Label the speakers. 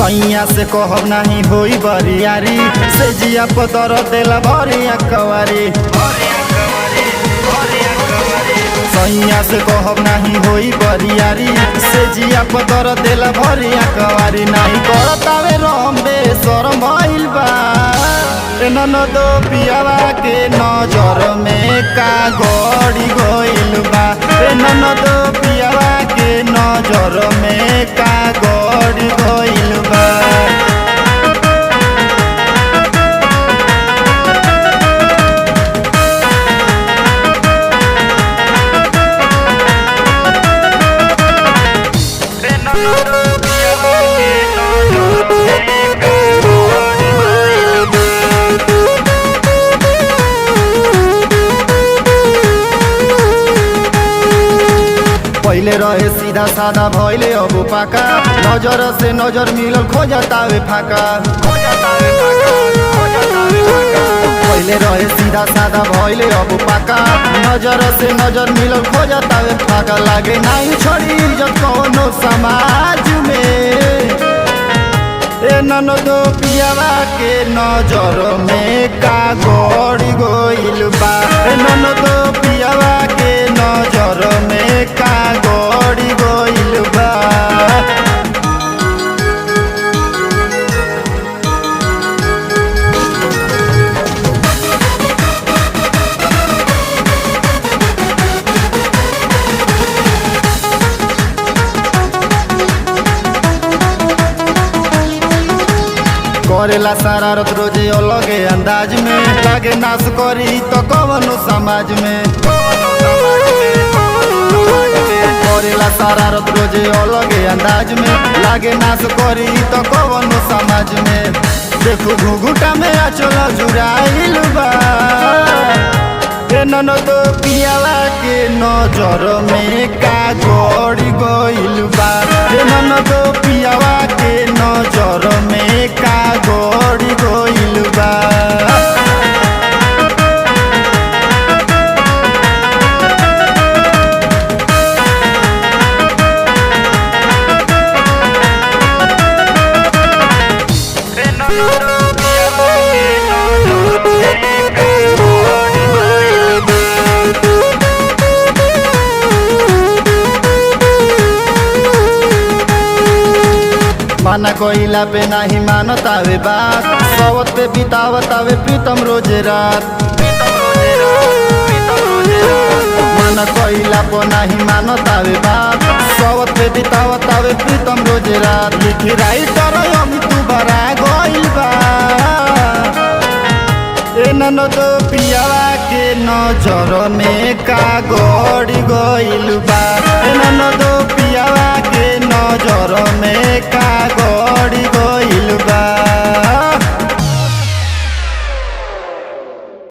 Speaker 1: सैया से कहब नहीं होई बरियारी से जिया पतर देला भरिया कवारी। सैया से कहब नहीं होई बरियारी से जिया पतर देला भरिया कवारी। नहीं करतावे रंबे शरम भइल बा ननदो पियावा के नजर में का गड़ी गइल बा। ननदो पियावा के नजर में का गड़ी गइल बा। पहले रहे सीधा साधा भइले अब पाका नजर से नजर मिलल खोजतावे फाका। पहले रहे सीधा साधा भइले अब पाका नजर से नजर मिलल खोजतावे फाका। लागे नहीं छोड़ी इज्जत कौनो समाज में ननदो पियावा के नजर में का गड़ी गइल बा। ननदो पियावा के नजर में का गड़ी गइल बा। करेला शरारत रोजे अलगे अंदाज में लागे नाश करी तो कवनो समाज में। करेला शरारत रोजे अलगे अंदाज में लागे नाश करी तो कवनो समाज में। देखो घुघुटा में अचल जुराइल बा ननदो पियावा के नजर में का गड़ी गइल बा। ननदो पियावा के नजर में का गड़ी गइल बा। माना कोइला पे नहीं मानतावे बात सवत पे बितावतावे प्रीतम रोजे रात। माना कोइला पे नहीं मानतावे बात सवत पे बितावतावे प्रीतम रोजे रात। लिखी राइटर अमित बरा गइल बा ननदो पियावा के नजर में का गड़ी गइल बा। ननदो पियावा के नजर में का